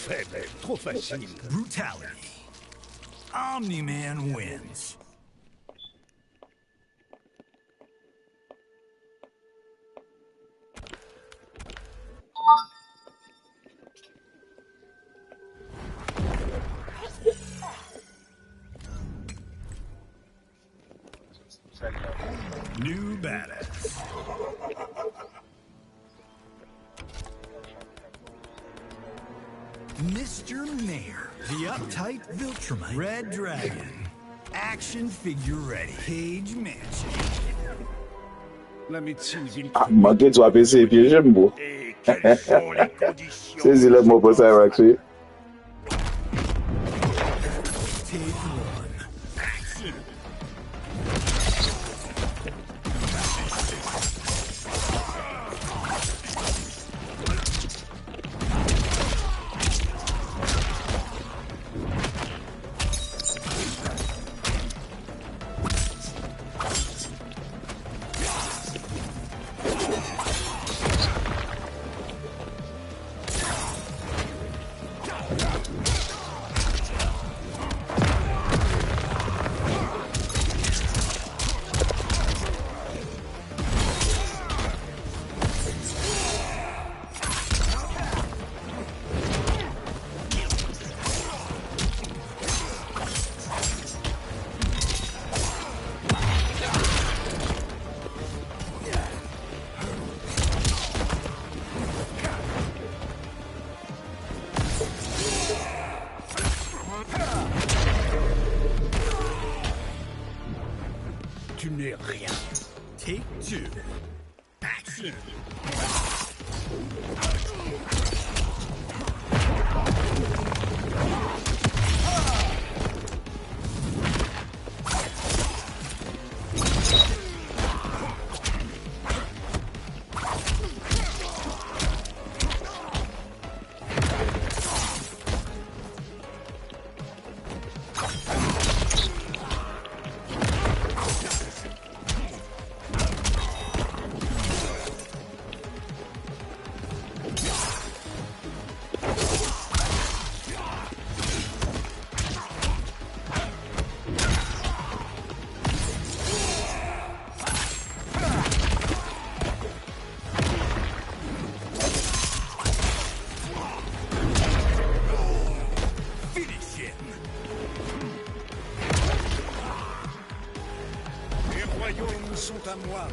faible, trop facile. Brutality. Omni-Man wins. New badass. Mr. Mayor, the uptight Viltrumite, Red Dragon, action figure ready, Cage Mansion. La médecine Ah, manqué tu vas PC, puis j'aime beau. Et quelles sont les conditions? C'est le mot pour ça, Maxi. Take one. Action. Tu n'es rien. Take two. Action. Sont à moi.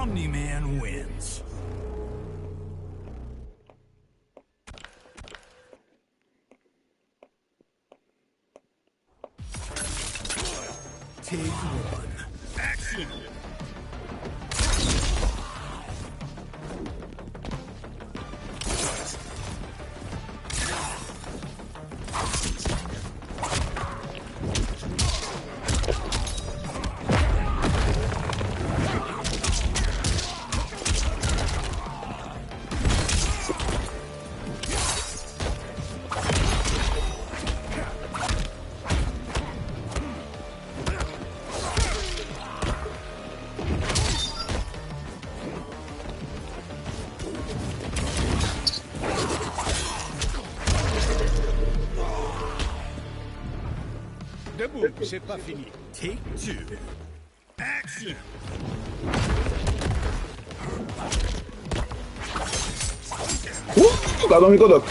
Omni-Man wins. Take one. Action. Debout, c'est pas fini. Take two. Action. Tá dando Mikodok.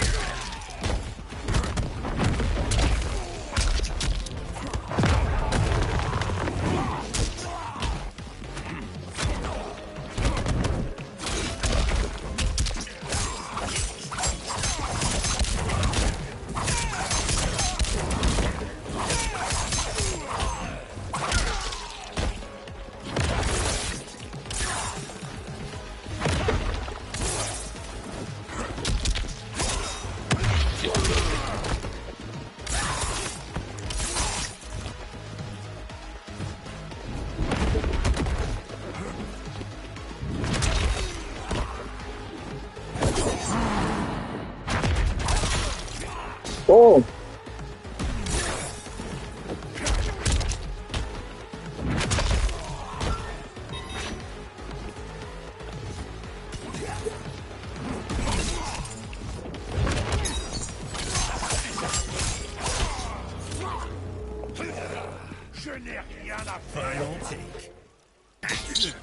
rien à faire. Final take. Action.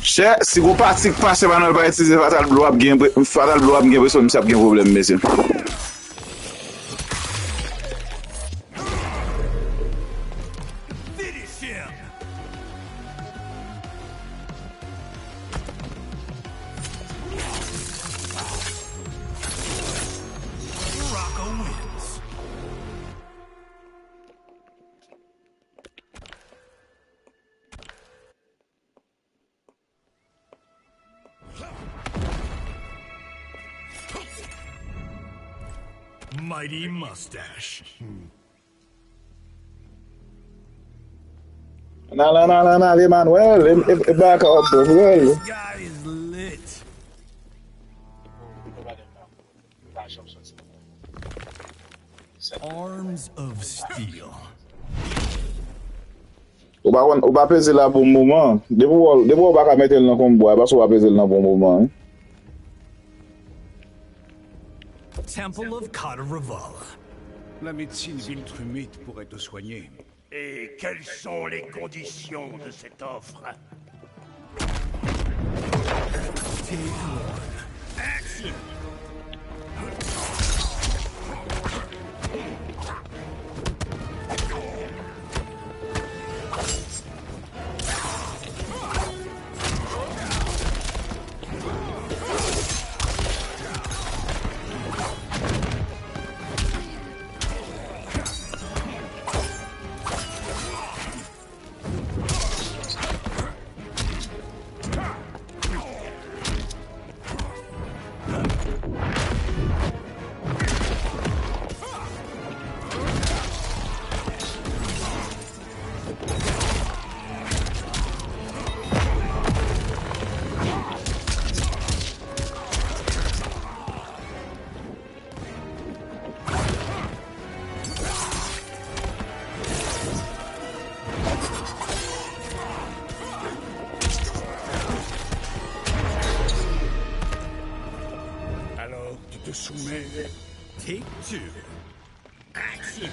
Che, si go patik pase manuel pa itize fatal blow up gen presyon mse ap gen problem mesye. Finish him. Rocco wins. Mighty mustache. Nan, Emmanuel, e baka up bro, This guy is lit. Arms of steel. Ou ba peze la bon mouman. Depo ou baka metel nan kombo, bas ou ba peze nan bon mouman. Temple of Kataravala. La médecine Viltrumite pourrait te soigner. Et quelles sont les conditions de cette offre? Take one. Action. Alors, tu te soumets. Take two. Action.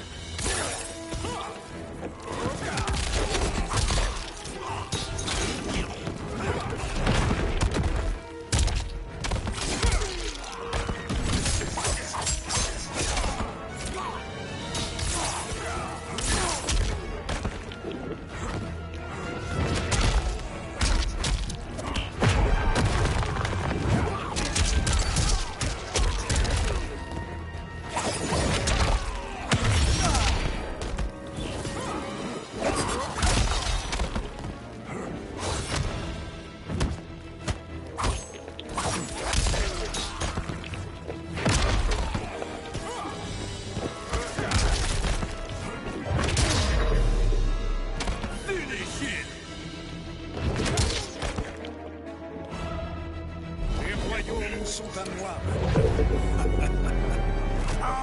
Sont à moi.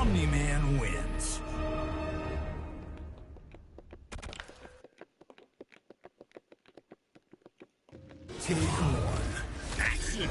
Omni-Man wins. Take one. Action.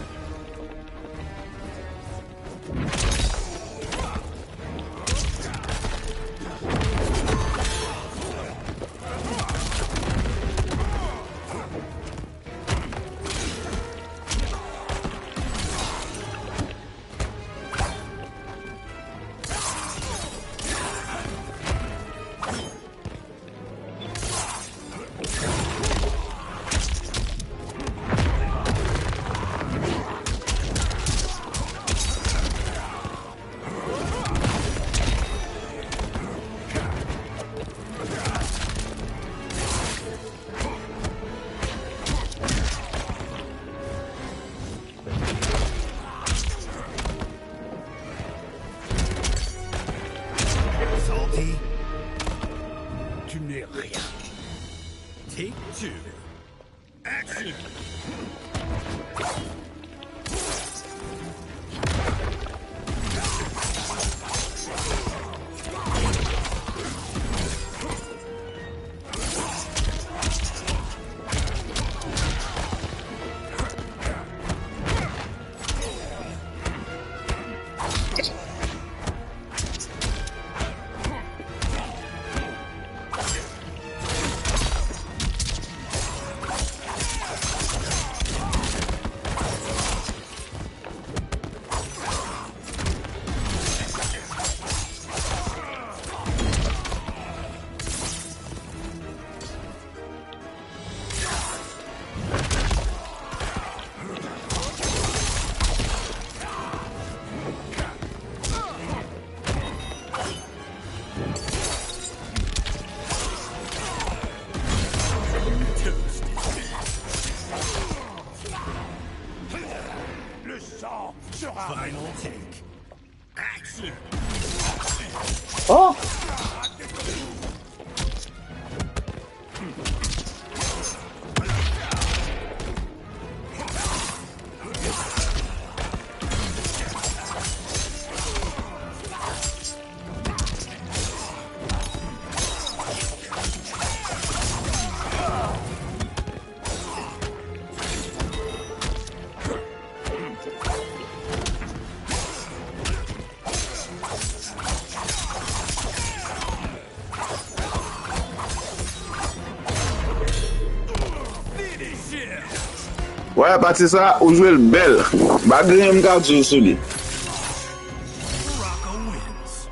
two. Action. Final take. Action. Oh! Ouais, parti ça, ou jouer le bel. Bagay m'ka jouer sur lui. Rocco wins.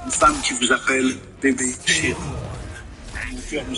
Une femme qui vous appelle bébé chéri. Mon cœur vous...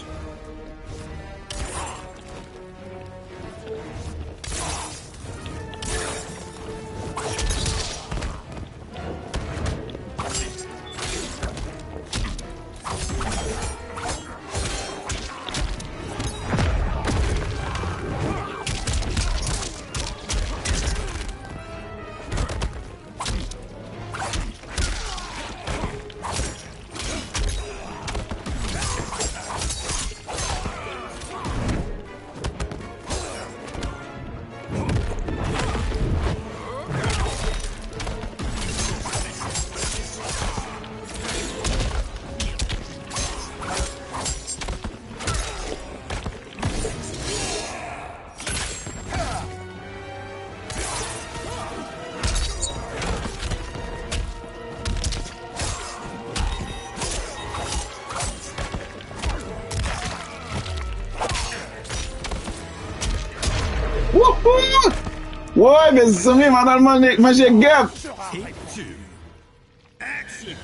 Ouais, mes amis, madame manger gap. Take two. Action.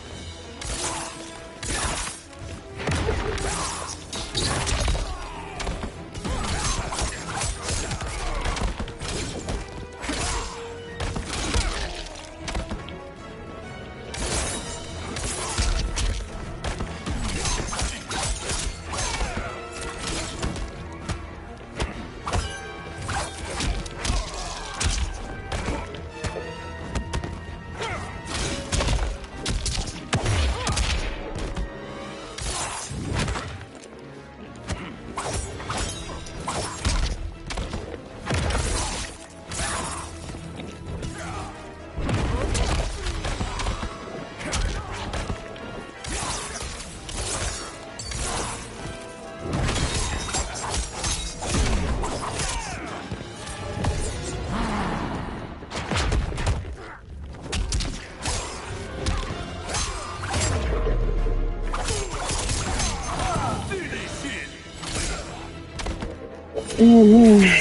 Rocco wins.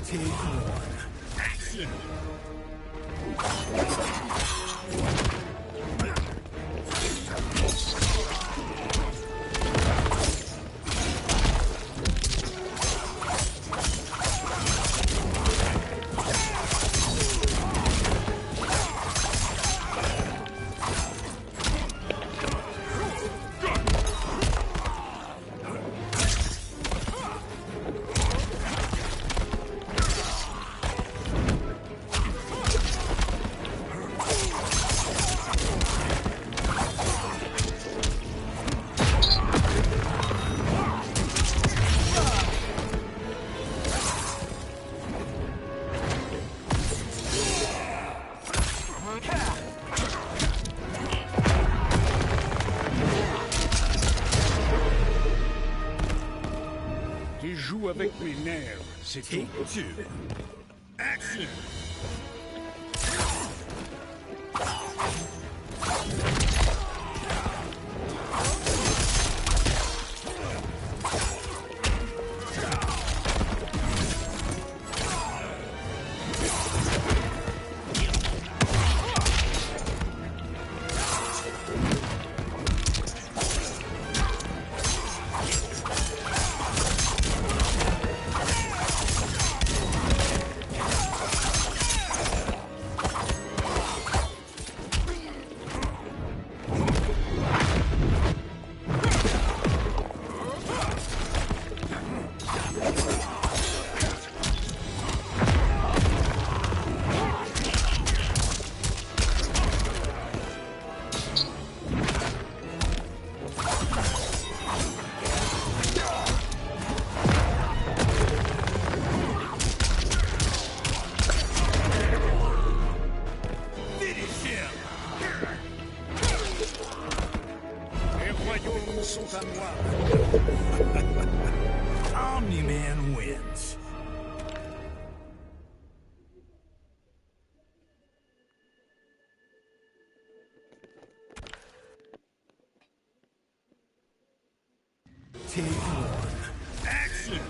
Take one. Action. avec mes nerfs, c'est tout. Take two. Action. Sont à moi. Omni-Man wins. Take one. Action.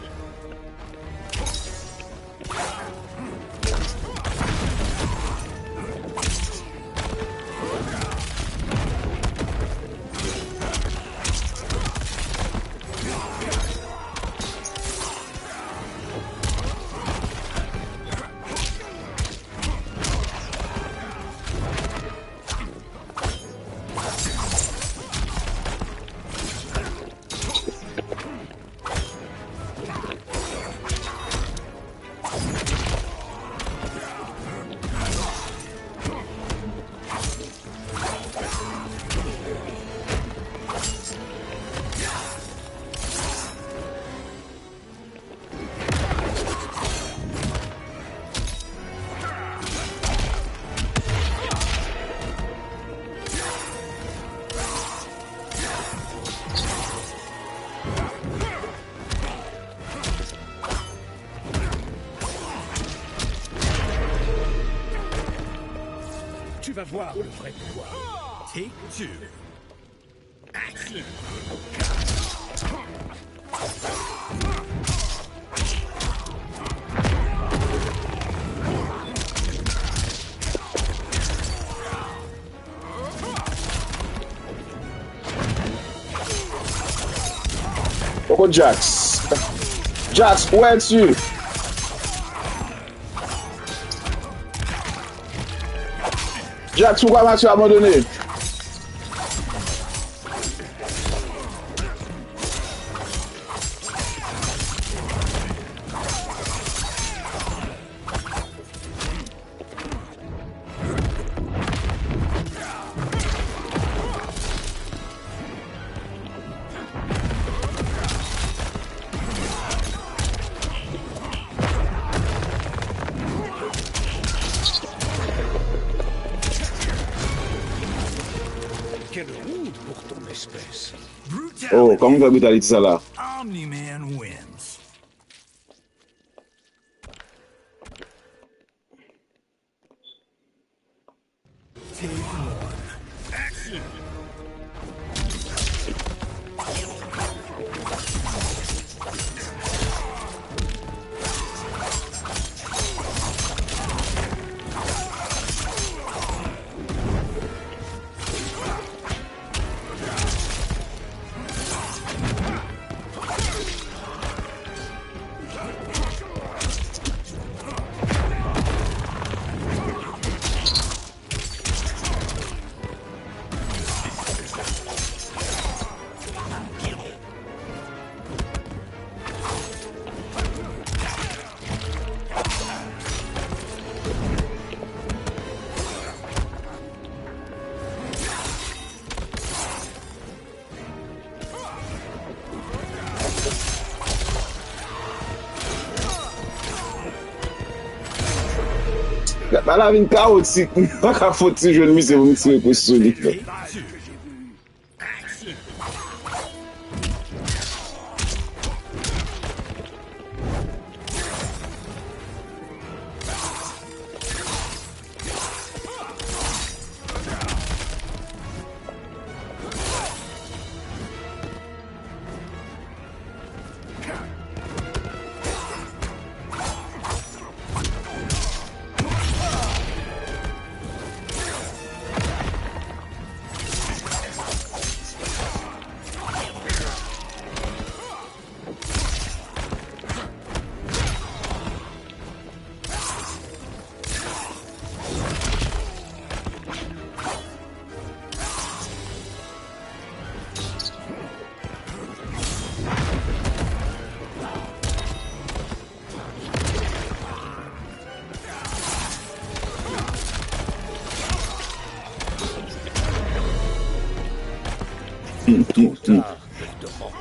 Tu vas voir le vrai pouvoir. Take two. Action. Pourquoi Jax? Jax, où es-tu? Jax, pourquoi m'as-tu abandonné? Quelle honte pour ton espèce. Oh, comment on va brutaliser ça là? Omni-Man wins. Take one. Action. La vie chaotique, pas qu'à faute si je ne m'y sais vous me tirer pour solide. Take two. Action. trop tard pour te rendre.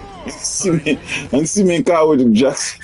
Un si Mk1 Jackson.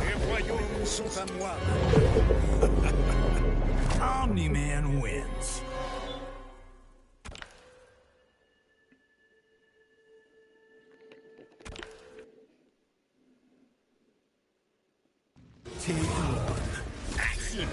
Les royaumes sont à moi. Omni-Man wins. Take one. Action.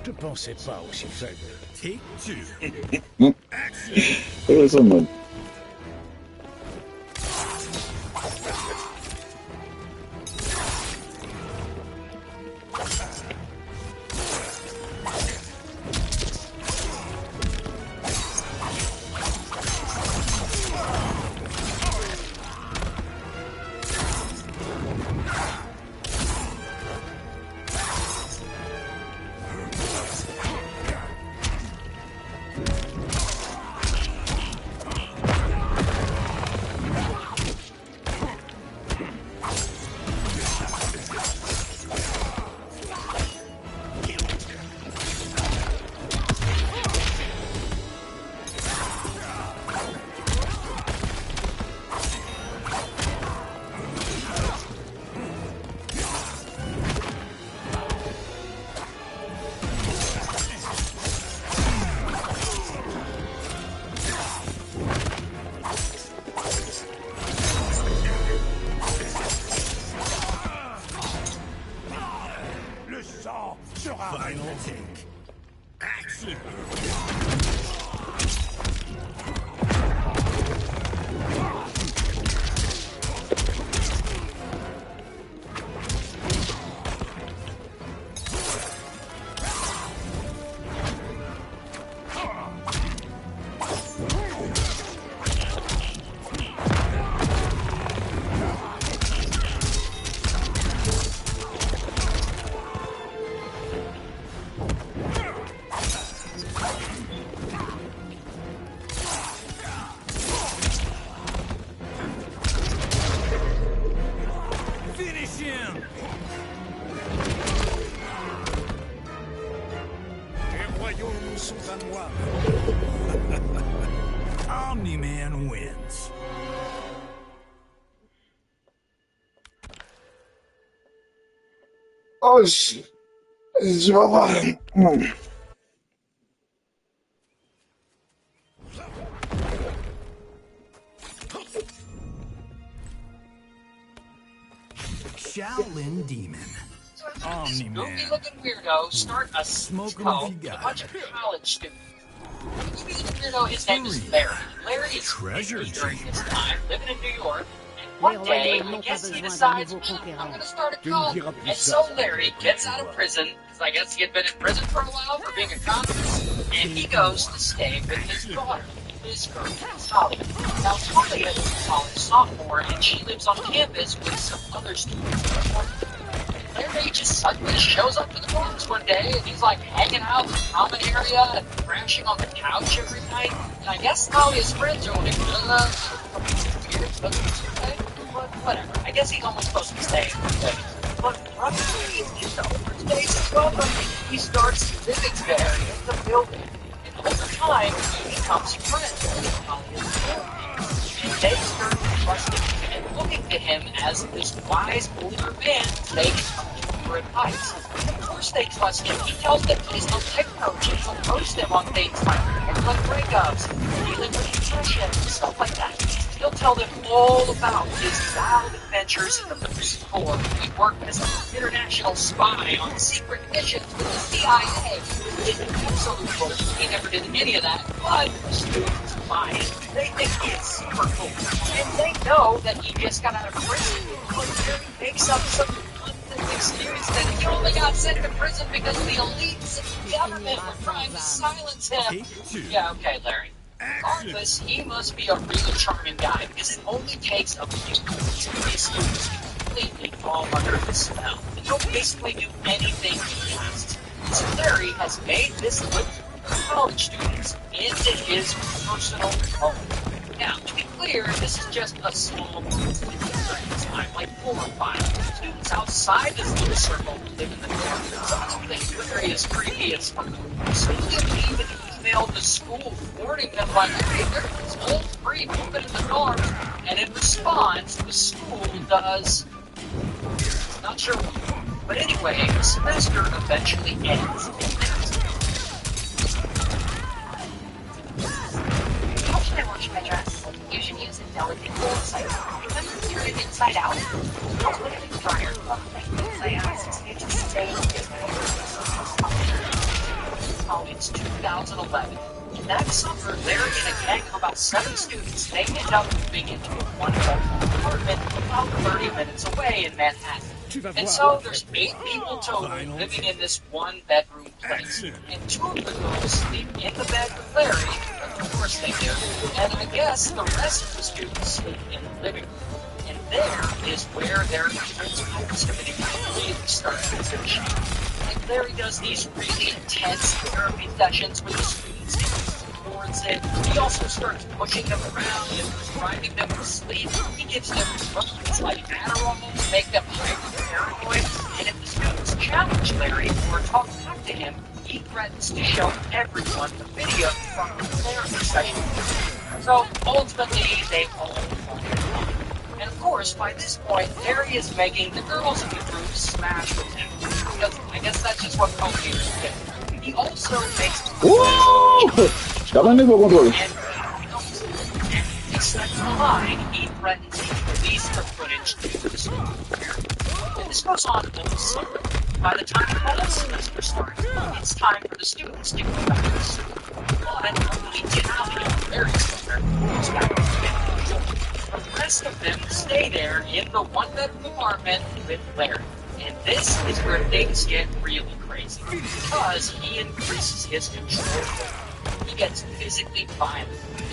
Je pensais pas aussi faible. Take two. It was so much. Le sang sera Final take. action. Finish him. Les royaumes sont à moi. Omni-Man wins. Oh, shit. Je vais voir. Shaolin Demon. Omni-Man. Goofy-looking weirdo start a Smoke 'em cult if you with a got bunch it. of college students. The goofy-looking weirdo, his name is Larry. Larry is Treasure 50 during Chamber. his time, living in New York. And one day, I guess he decides, I'm going to start a Tu me cult. diras plus And ça, so ça Larry va gets être out of pouvoir. prison, because I guess he had been in prison for a while for being a communist. and he goes to stay with his daughter, his girl, Talia. Now, Talia is a college sophomore, and she lives on campus with some other students. Larry just suddenly shows up to the dorms one day, and he's like hanging out in the common area and crashing on the couch every night. And I guess Talia's friends are like, but whatever. I guess he's only supposed to be staying. But roughly in the older days as well, he starts living there in the building. And over time, he becomes friends with Talia's family. And they start trusting him and looking to him as this wise older man they can come to for advice. Of course they trust him. He tells them he's a life coach and he'll coach them on things like breakups, dealing with depression, and stuff like that. He'll tell them all about his wild adventures in the Police Corps. He worked as an international spy on secret missions with the CIA. He did absolute bullshit. He never did any of that, but the students buy it. They think it's super cool. And they know that he just got out of prison. But he makes up some experience that he only got sent to prison because the elites of the government were trying to silence him. Yeah, okay, Larry. Regardless, he must be a really charming guy because it only takes a few minutes for these students to completely fall under his spell. And he'll basically do anything he asks. So Larry has made this group of college students into his personal home. Now, to be clear, this is just a small group during this time, like 4 or 5. Students outside this little circle live in the dorm. Some of them think Larry is creepy as fuck. So he even emailed the school warning them like, hey, there's this old creep moving in the dorms. And in response, the school does, not sure what. But anyway, the semester eventually ends. How should I wash my dress? You should use a delicate cold side. Remember to turn it inside out. I'll put it in the dryer. Inside out since you just stay It's 2011. In that summer, they're in a gang of about 7 students. They end up moving into a one-bedroom apartment about 30 minutes away in Manhattan. And so there's 8 people total living in this one-bedroom place. And 2 of the girls sleep in the bed with Larry. Of course they do. And I guess the rest of the students sleep in the living room. And there is where their principal activity really starts to finish. Like Larry does these really intense therapy sessions with the students. He records it. He also starts pushing them around and prescribing them to sleep. He gives them drugs like Adderall to make them hyper-paranoid. And if the students challenge Larry or talk back to him, he threatens to show everyone the video from the therapy session. So ultimately, they all fall in line. And of course, by this point, Larry is making the girls in the group smash with him. Because I guess that's just what co-leaders do. He also makes... Estaba en el control. He steps behind, he threatens to release the footage to the school. And this goes on all summer. By the time the fall semester starts, it's time for the students to go back to school. But only Denali and Larry's summer goes back to school. The rest of them stay there in the one-bedroom apartment with Larry. And this is where things get really crazy, because he increases his control. He gets physically violent.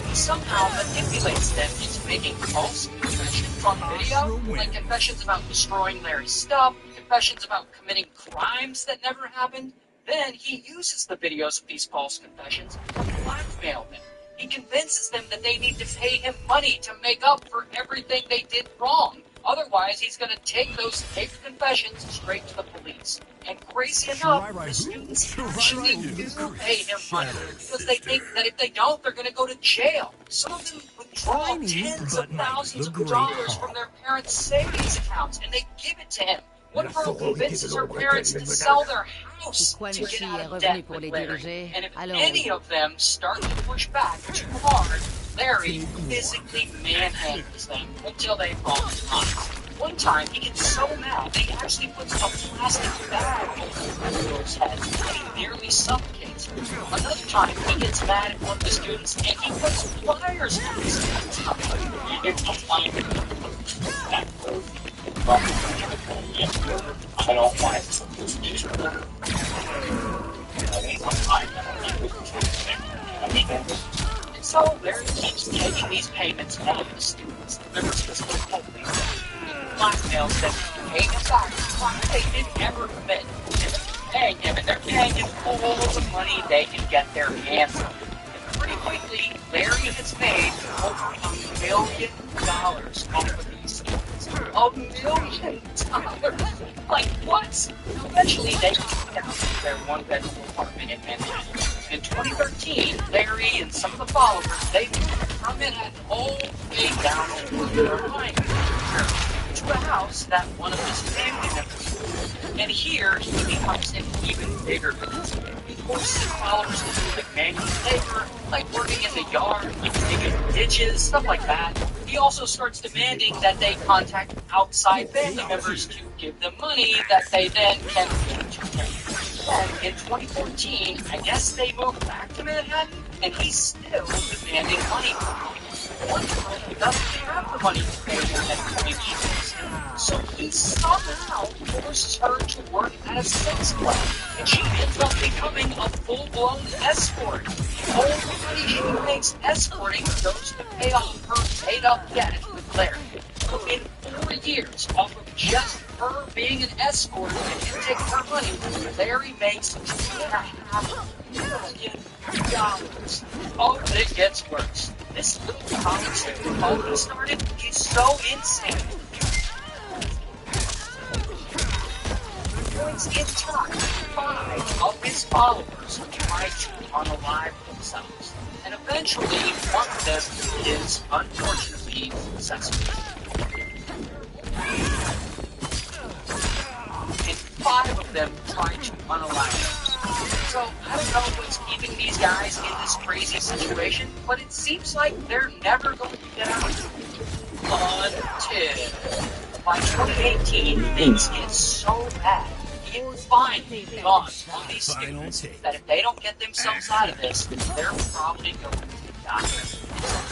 He somehow manipulates them into making false confessions on video, like confessions about destroying Larry's stuff, confessions about committing crimes that never happened. Then he uses the videos of these false confessions to blackmail them. He convinces them that they need to pay him money to make up for everything they did wrong. Otherwise, he's going to take those taped confessions straight to the police. And crazy enough, the students actually do pay him money because they think that if they don't, they're going to go to jail. Some of them withdraw tens of thousands of dollars from their parents' savings accounts, and they give it to him. One girl convinces her parents to sell their house to get out of debt with Larry. And if any of them start to push back too hard, Larry physically manhandles them until they fall in line. One time, he gets so mad that he actually puts a plastic bag over the girl's head and he nearly suffocates her. Another time, he gets mad at one of the students and he puts pliers on his head. I don't want it. scandal. And so Larry keeps taking these payments out of the students, the members of his whole thing. He blackmails them to pay them back what they didn't ever commit. And they're paying him, and they're paying him all the money they can get their hands on. And pretty quickly, Larry has made over $1 million off of these students. $1 million! Like, what? Eventually, they moved down to their one-bedroom apartment in Manhattan. In 2013, Larry and some of the followers, they moved from Manhattan all the way down to Carolina to a house that one of his family members owned. And here, he becomes an even bigger business. He forces his followers to do like manual labor, like working in the yard, like digging ditches, stuff like that. He also starts demanding that they contact outside family members to give them money that they then can give to him. Then, in 2014, I guess they moved back to Manhattan, and he's still demanding money from them. One girl doesn't have the money to pay him at $20, so he somehow forces her to work at a sex club, and she ends up becoming a full-blown escort. All the money she makes escorting goes to pay off her paid-up debt with Larry. So in 4 years, off of just her being an escort and him taking her money, Larry makes $2.5 million. Oh, and it gets worse. This little college student all he started is so insane. Points in time, 5 of his followers try to unalive themselves. And eventually, one of them is unfortunately successful. And 5 of them try to unalive him. So, I don't know what's keeping these guys in this crazy situation, but it seems like they're never going to get out of it. Until, by 2018, things get so bad, it finally dawns on these students that if they don't get themselves out of this, they're probably going to die. So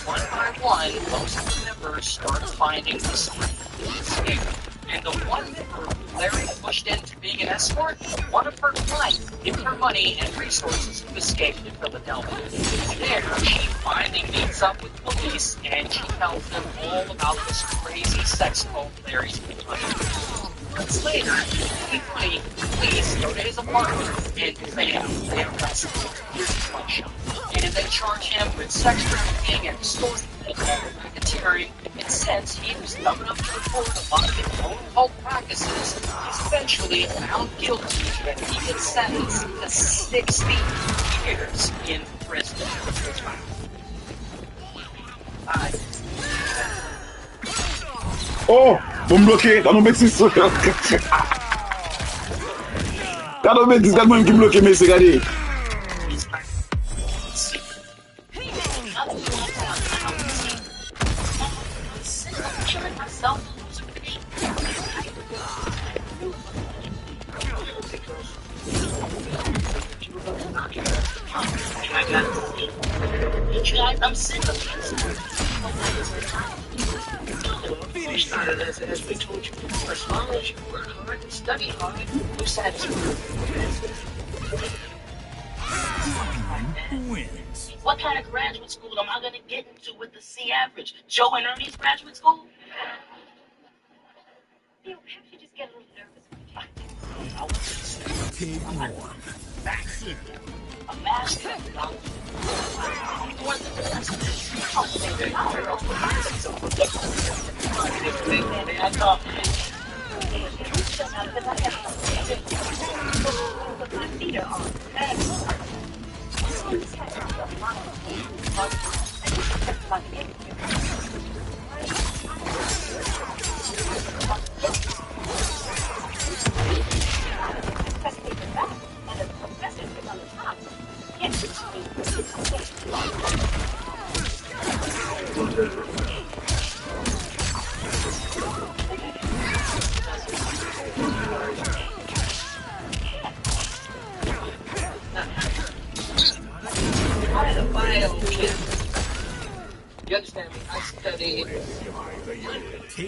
one by one, most of the members start finding the strength to escape. And the one member who Larry pushed into being an escort, one of her clients gave her money and resources to escape to Philadelphia. There, she finally meets up with police, and she tells them all about this crazy sex cult Larry's been running. Months later, in 2020, police go to his apartment and they arrest him. Here's his mugshot. And they charge him with sex trafficking and extortion and racketeering. And since he was dumb enough to report a lot of his own cult practices, he's eventually found guilty and he gets sentenced to 60 years in prison. Oh, bom bloqué, dans nos bêtises. Dans nos bêtises, c'est moi qui bloqué, mais c'est regardez. I'm sick of this. We started as we told you before, as long as you work hard and study hard, you're satisfied. Wins. What kind of graduate school am I going to get into with the C average? Joe and Ernie's graduate school? You perhaps you just get a little nervous. Take one. A master. You understand me? I studied.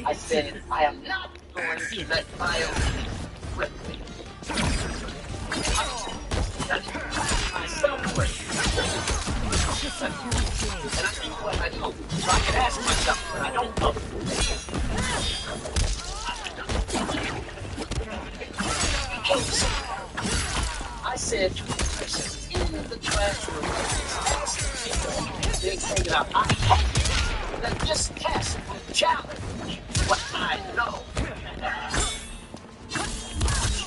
I said I am not going to let bio flip me. I studied myself first. And I know what I know, so I can ask myself what I don't know. I said to the person in the classroom, they figured out I hope that this test will challenge what I know.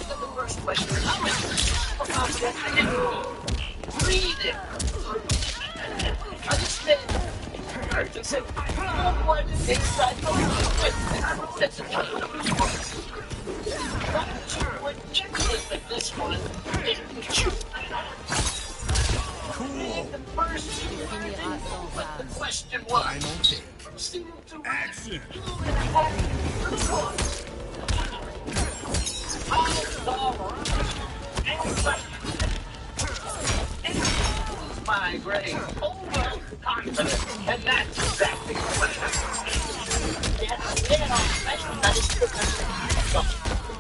The first question is, how confident I didn't read it. I just said, I just said, what is inside the book? And I wrote it to but this one didn't true. Cool. The first but the question was, action. My grade overconfidence, and that's exactly what happened.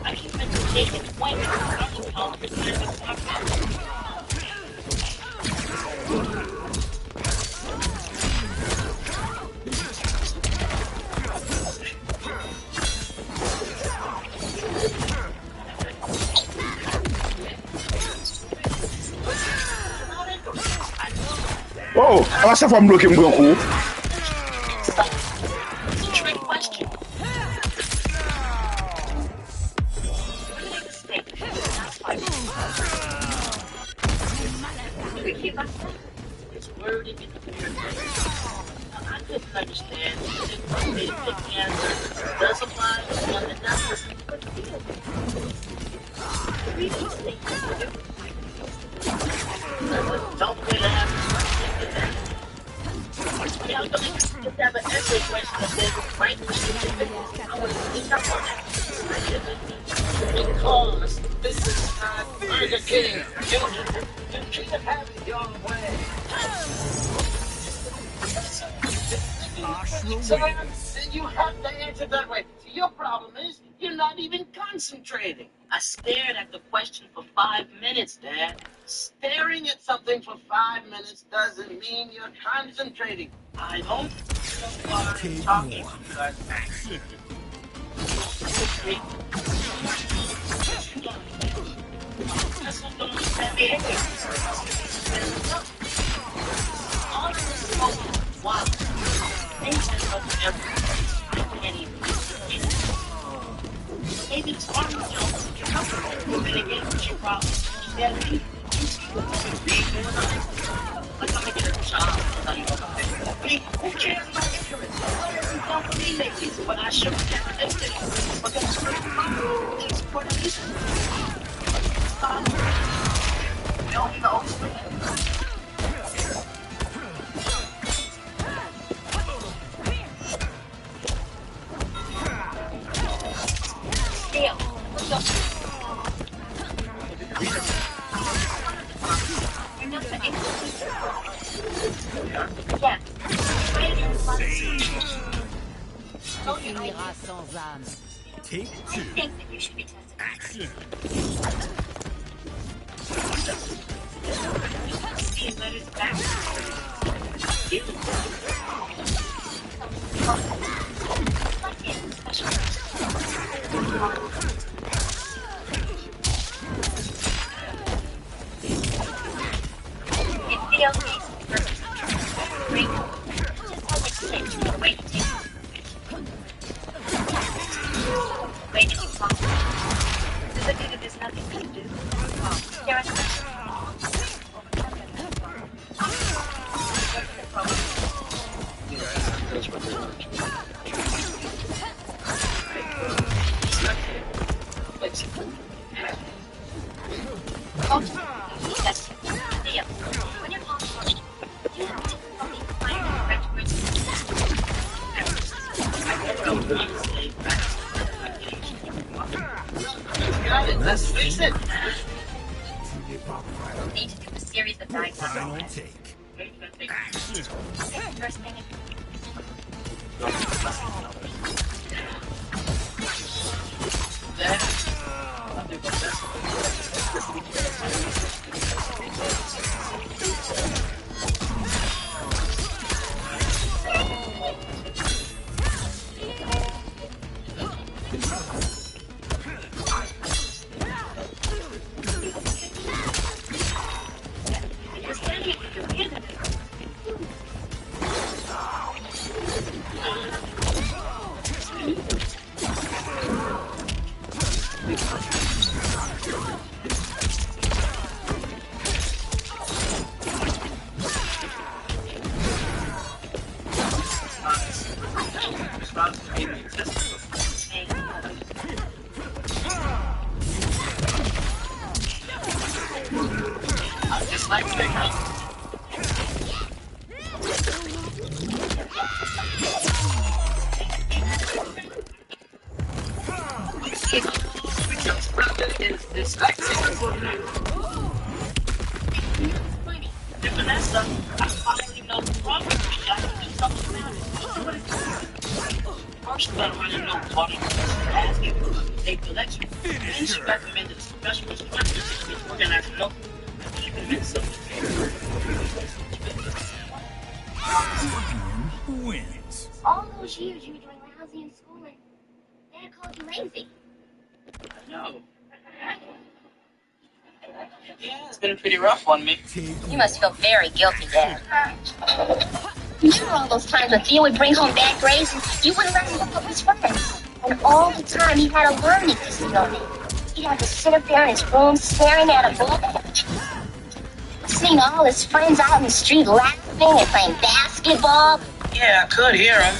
I keep taking point. Oh, a chaque fois me bloquer mon coup. Trick question. It's worded in the I couldn't understand. It didn't want me to pick the answer. Does apply to one that doesn't. Don't really have to have an essay question that says, right? I want to pick up on that. Because this is not Mk King. You can't have it your way. So then you have to answer that way. So your problem is you're not even concentrating. I stared at the question for 5 minutes, Dad. Staring at something for 5 minutes doesn't mean you're concentrating. I don't start talking. Action. Wow. Maybe it's hard to jump. You're gonna get what your problem is. Like I'm gonna get a job. Who cares about ignorance? Don't believe it. But I should have tested it. But that's for the reason. Don't know. Take two. Action. Let's fix it. Need to do a series of diagnostics. Final take. Action. First thing Wins. All those years you were doing lousy in school and Dad called you lazy. No. Yeah, it's been a pretty rough one, Mick. You must feel very guilty, Dad. Remember all those times when Theo would bring home bad grades and you wouldn't let him look up his friends? And all the time he had a learning disability. He'd have to sit up there in his room staring at a book, seeing all his friends out in the street laughing and playing basketball. Yeah, I could hear him.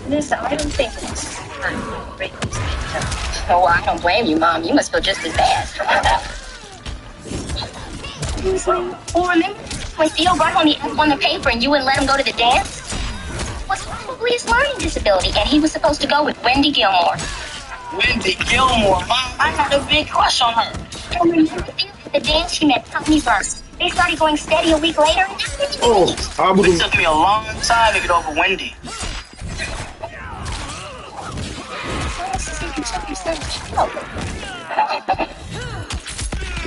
Listen, I don't think this is the time to break these things up. Oh, I don't blame you, Mom. You must feel just as bad. Well, remember when Theo brought home the F on the paper and you wouldn't let him go to the dance? It was probably his learning disability, and he was supposed to go with Wendy Gilmore. Wendy Gilmore, Mom. I had a big crush on her. And remember Theo at the dance she met Tommy Burst. They started going steady a week later. It took me a long time to get over Wendy.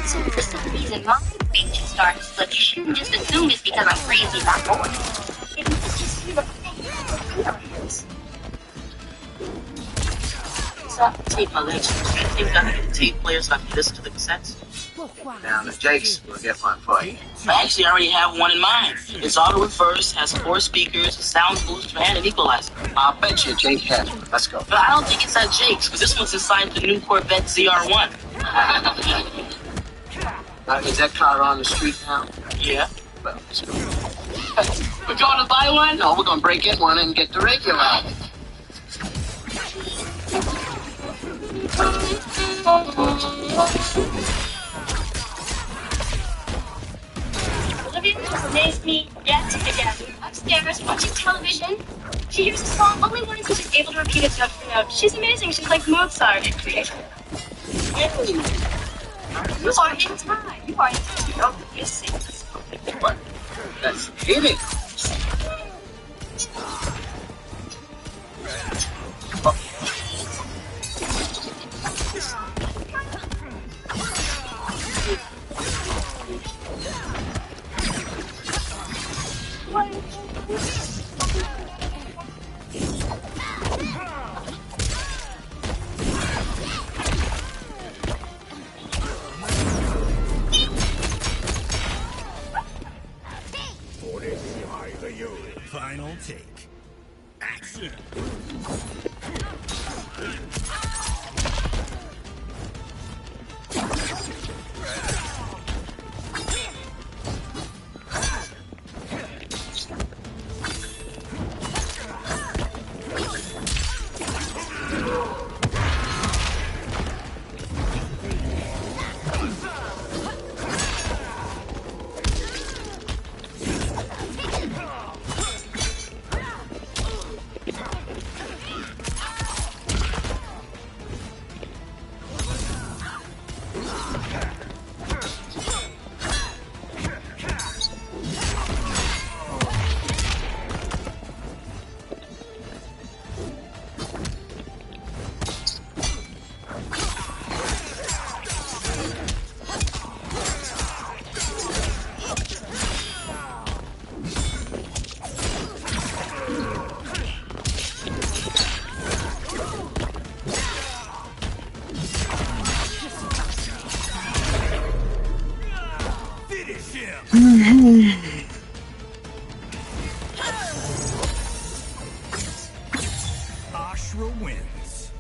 So this is the reason my brain just starts, but you shouldn't just assume it's because I'm crazy about boys. It must just be the feelings. So I can tape my legs. They've got to get the tape player so I can listen to the cassettes. Now, the Jakes will get one for you. Actually, I already have one in mind. It's auto reverse, has 4 speakers, a sound booster, and an equalizer. I'll bet you Jake has one. Let's go. But I don't think it's at Jake's, because this one's inside the new Corvette ZR1. Is that car on the street now? Yeah. Well, let's go. We're going to buy one? No, we're going to break in one and get the radio out. Olivia just amazed me yet again. Upstairs watching television. She hears a song only once and she's able to repeat it note for note. She's amazing. She's like Mozart. Really? You are in time. You are in time. You know, you sing this. What? Let's hit it. Final take. Action. Natural wins.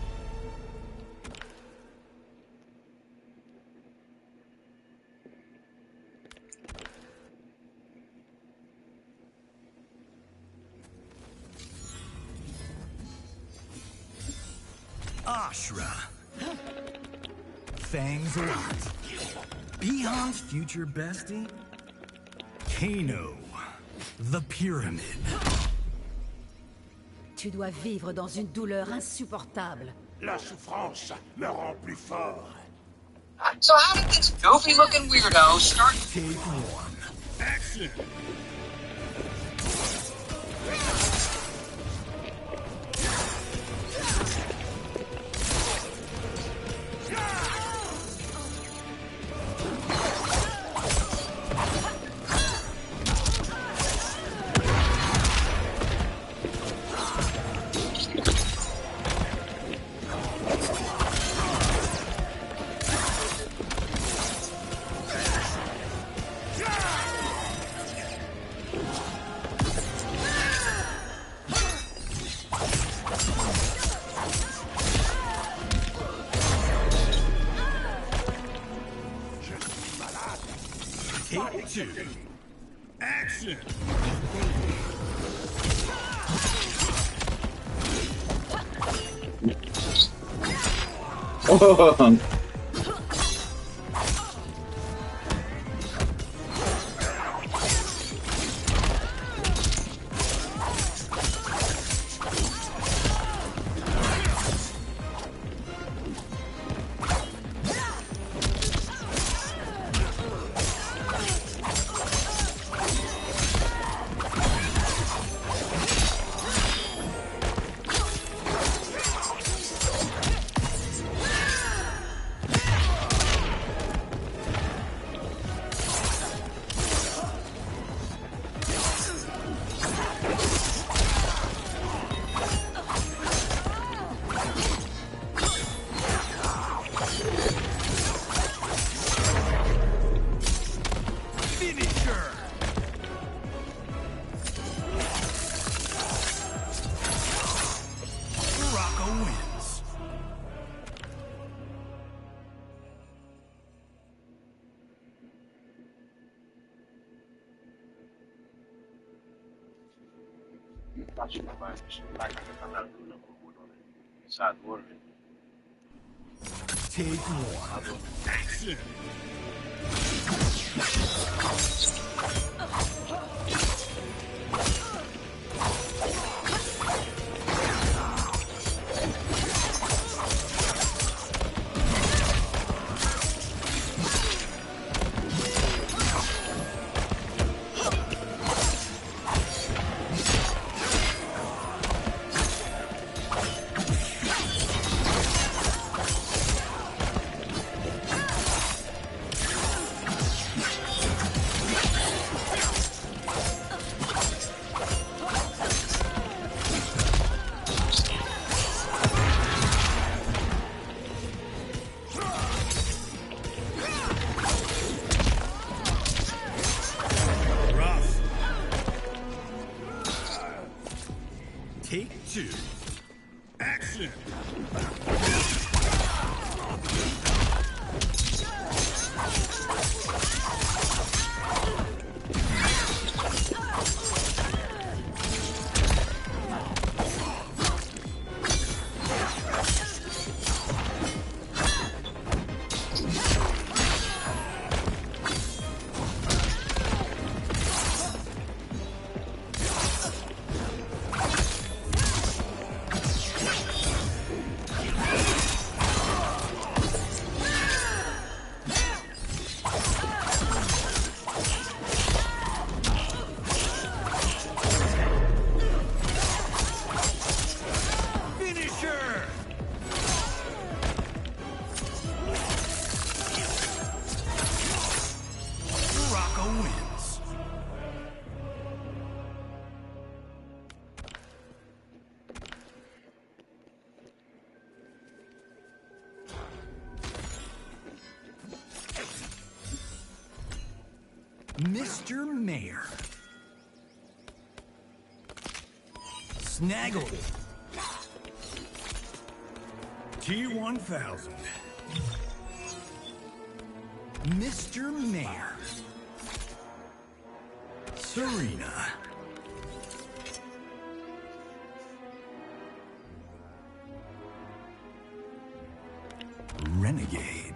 Ashra. Fangs a lot. Bihang's future bestie? Kano. The Pyramid. Tu dois vivre dans une douleur insupportable. La souffrance me rend plus fort. So how did this goofy-looking weirdo start? Take one. Action! Take two. Action! Oh, Finisher. Rocco wins. Take one. Action! Rough. Take two. Action! Finisher. Rocco wins. Mr. Mayor. Snaggle. T-1000. Mr. Mayor. Serena. Renegade.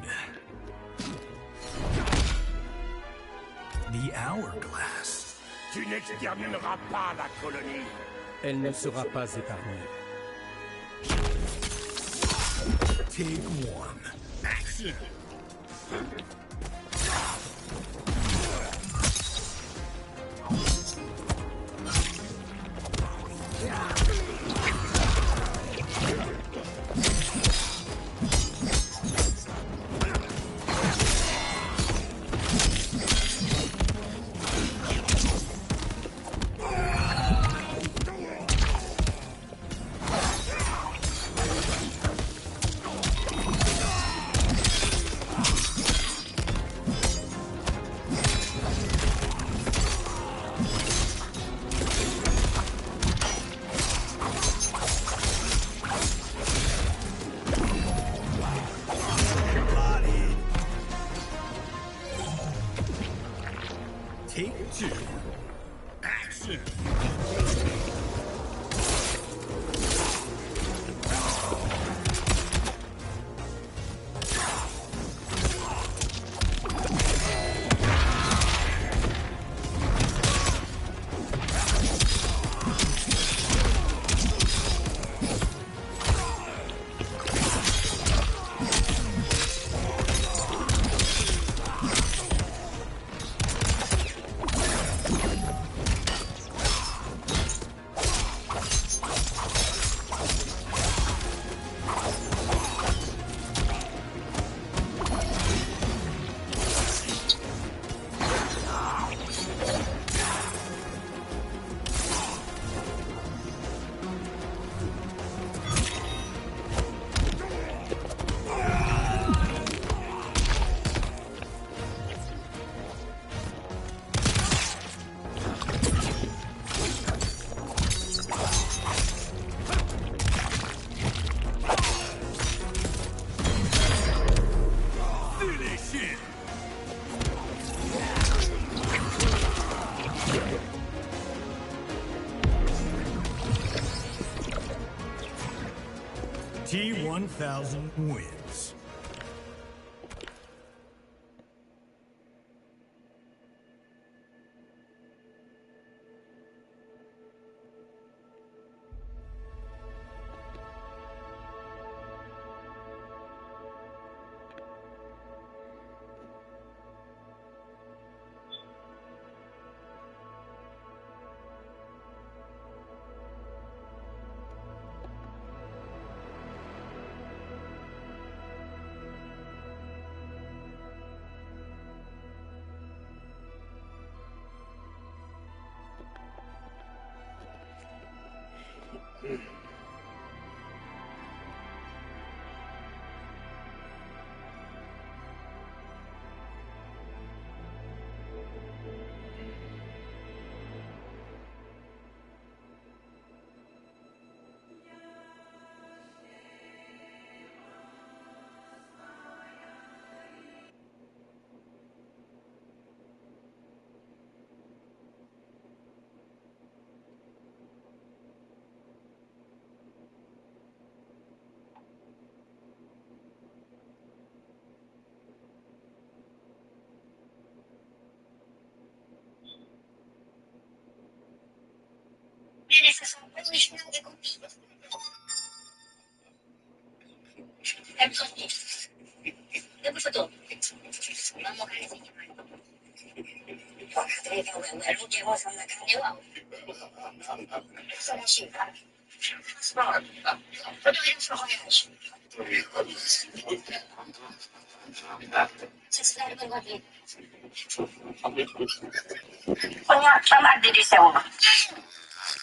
The Hourglass. Tu n'extermineras pas la colonie. Elle ne sera pas épargnée. Take one. Action. Take two. Action. T-1000 wins. Eles são original de comida. É muito eu vou fazer. Vamos ver se vai.我路结果上来看见了，什么情况？是吧？我就想说好像是。这是在问问题。我要他妈的的什么？